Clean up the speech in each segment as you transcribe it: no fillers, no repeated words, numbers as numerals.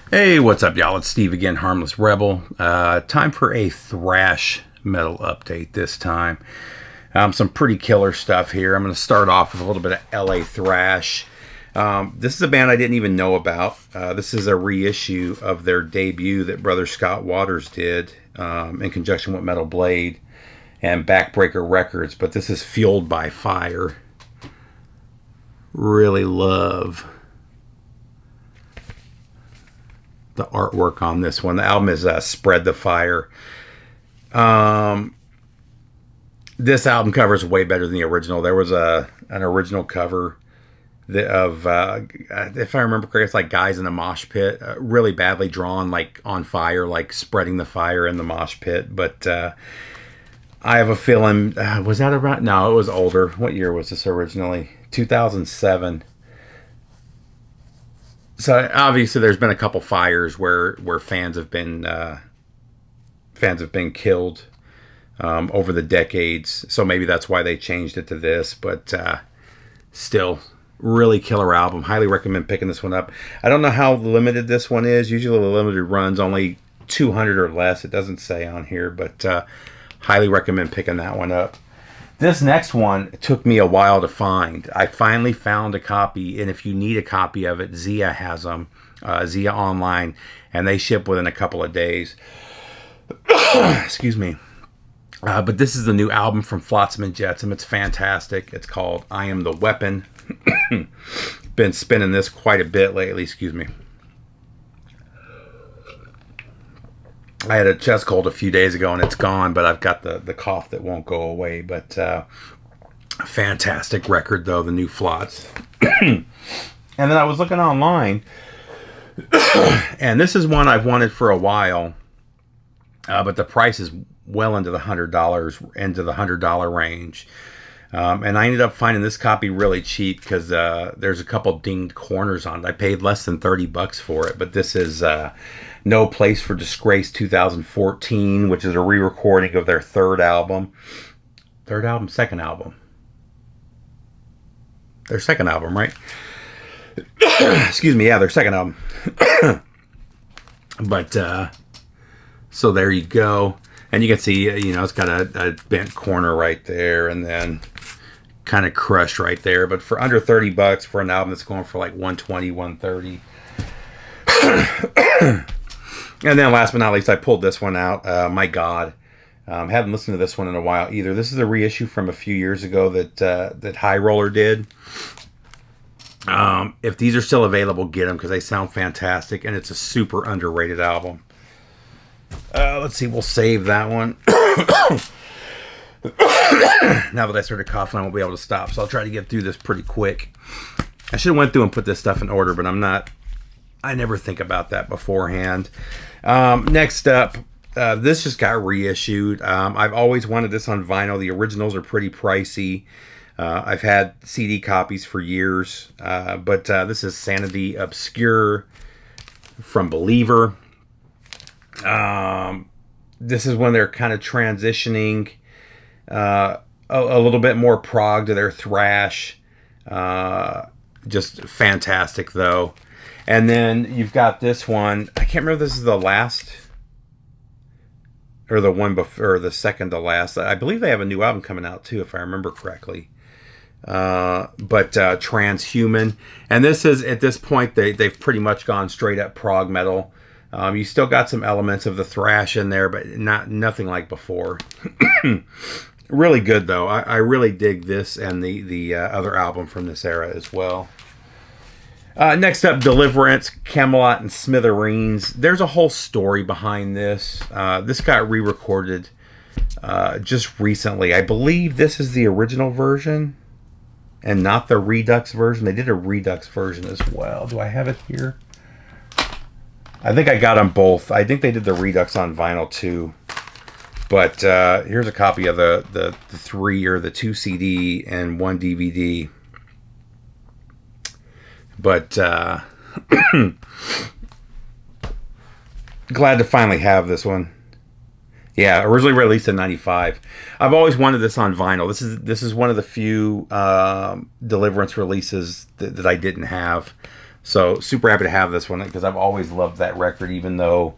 Hey, what's up, y'all? It's Steve again, Harmless Rebel. Time for a thrash metal update this time. Some pretty killer stuff here. I'm going to start off with a little bit of LA thrash. This is a band I didn't even know about. This is a reissue of their debut that Brother Scott Waters did in conjunction with Metal Blade and Backbreaker Records, but this is Fueled by Fire. Really love the artwork on this one. The album is Spread the Fire. This album cover is way better than the original. There was an original cover of, if I remember correctly, it's like guys in a mosh pit, really badly drawn, like on fire, like spreading the fire in the mosh pit. But I have a feeling, was that around? No, it was older. What year was this originally? 2007. So obviously, there's been a couple fires where fans have been killed over the decades. So maybe that's why they changed it to this. But still, really killer album. Highly recommend picking this one up. I don't know how limited this one is. Usually, the limited runs only 200 or less. It doesn't say on here, but highly recommend picking that one up. This next one took me a while to find. I finally found a copy, and if you need a copy of it, Zia has them, Zia Online, and they ship within a couple of days. Excuse me. But this is the new album from Flotsam and Jetsam. It's fantastic. It's called I Am the Weapon. Been spinning this quite a bit lately. Excuse me. I had a chest cold a few days ago and it's gone, but I've got the cough that won't go away. But fantastic record, though, the new Flots. And then I was looking online, and this is one I've wanted for a while, but the price is well into the $100 range. And I ended up finding this copy really cheap because there's a couple dinged corners on it. I paid less than $30 for it, but this is No Place for Disgrace 2014, which is a re-recording of their second album. Their second album, right? Excuse me, yeah, their second album. But so there you go. And you can see, it's got a bent corner right there, and then kind of crushed right there. But for under $30 for an album that's going for like 120, 130. And then last but not least, I pulled this one out. My God. Haven't listened to this one in a while either. This is a reissue from a few years ago that High Roller did. If these are still available, get them because they sound fantastic, and it's a super underrated album. Let's see, we'll save that one. Now that I started coughing, I won't be able to stop, so I'll try to get through this pretty quick. I should have went through and put this stuff in order, but I never think about that beforehand. Next up, this just got reissued. I've always wanted this on vinyl. The originals are pretty pricey. I've had CD copies for years, but this is Sanity Obscure from Believer. This is when they're kind of transitioning a little bit more prog to their thrash. Just fantastic, though. And then you've got this one. I can't remember if this is the last or the one before, or the second to last. I believe they have a new album coming out too, if I remember correctly. But Transhuman, and this is, at this point, they've pretty much gone straight up prog metal. You still got some elements of the thrash in there, but nothing like before. Really good, though. I really dig this and the other album from this era as well. Next up, Deliverance, Camelot, and Smithereens. There's a whole story behind this. This got re-recorded just recently. I believe this is the original version and not the Redux version. They did a Redux version as well. Do I have it here? I think I got them both. I think they did the Redux on vinyl too. But here's a copy of the 2 CD and 1 DVD. But glad to finally have this one. Yeah, originally released in '95. I've always wanted this on vinyl. This is one of the few Deliverance releases that I didn't have. So super happy to have this one because I've always loved that record, even though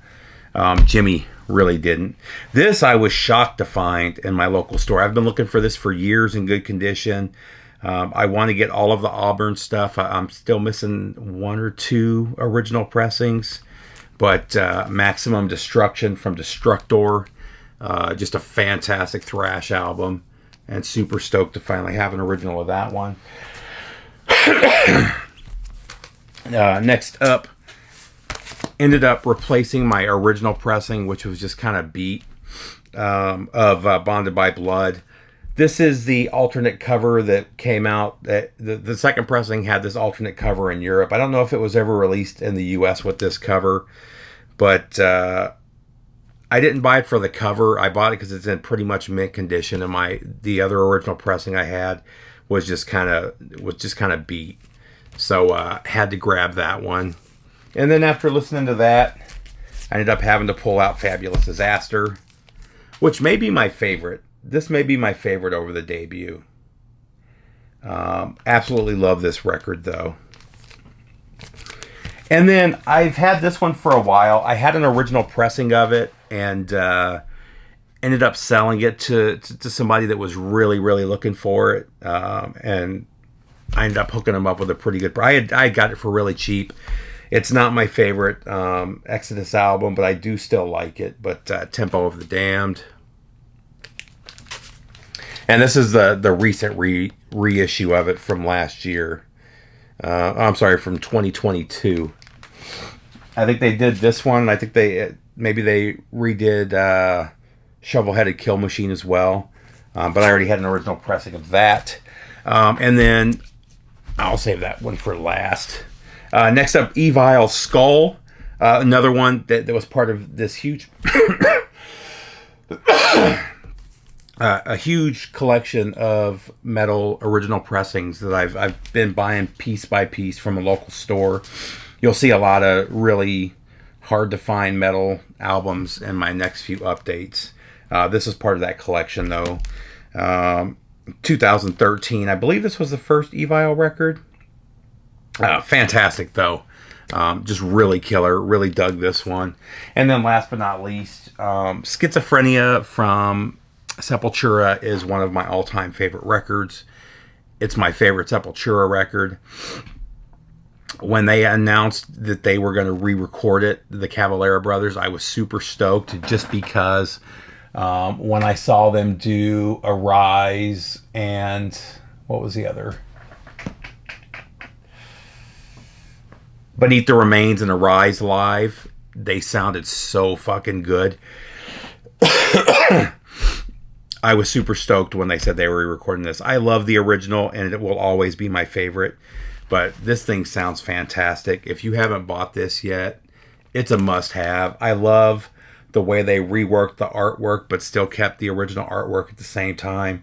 Jimmy really didn't. This I was shocked to find in my local store. I've been looking for this for years in good condition. I want to get all of the Auburn stuff. I'm still missing 1 or 2 original pressings. But Maximum Destruction from Destructor. Just a fantastic thrash album. And super stoked to finally have an original of that one. Next up, ended up replacing my original pressing, which was just kind of beat, of Bonded by Blood. This is the alternate cover that came out. The second pressing had this alternate cover in Europe. I don't know if it was ever released in the US with this cover, but I didn't buy it for the cover. I bought it because it's in pretty much mint condition, and the other original pressing I had was just kind of beat. So had to grab that one. And then after listening to that, I ended up having to pull out Fabulous Disaster, which may be my favorite. This may be my favorite over the debut. Absolutely love this record, though. And then I've had this one for a while. I had an original pressing of it and ended up selling it to somebody that was really, really looking for it. And I ended up hooking them up with a pretty good price. I got it for really cheap. It's not my favorite Exodus album, but I do still like it. But Tempo of the Damned. And this is the recent reissue of it from last year. I'm sorry, from 2022. I think they did this one. I think maybe they redid Shovel-Headed Kill Machine as well. But I already had an original pressing of that. And then I'll save that one for last. Next up, Evil Skull. Another one that was part of this huge... a huge collection of metal original pressings that I've been buying piece by piece from a local store. You'll see a lot of really hard to find metal albums in my next few updates. This is part of that collection, though. 2013, I believe this was the first Evil record. Fantastic, though. Just really killer. Really dug this one. And then last but not least, Schizophrenia from Sepultura is one of my all-time favorite records. It's my favorite Sepultura record. When they announced that they were going to re-record it, the Cavalera brothers, I was super stoked just because when I saw them do Arise and what was the other? Beneath the Remains and Arise live, they sounded so fucking good. I was super stoked when they said they were recording this. I love the original, and it will always be my favorite. But this thing sounds fantastic. If you haven't bought this yet, it's a must-have. I love the way they reworked the artwork, but still kept the original artwork at the same time.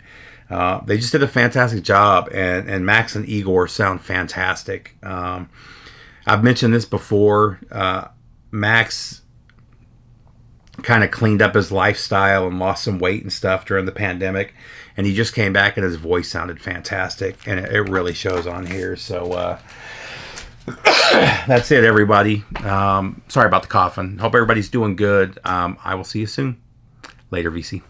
They just did a fantastic job, and Max and Igor sound fantastic. I've mentioned this before. Max kind of cleaned up his lifestyle and lost some weight and stuff during the pandemic, and he just came back and his voice sounded fantastic, and it really shows on here. So that's it, everybody. Sorry about the coughing. Hope everybody's doing good. I will see you soon. Later, VC.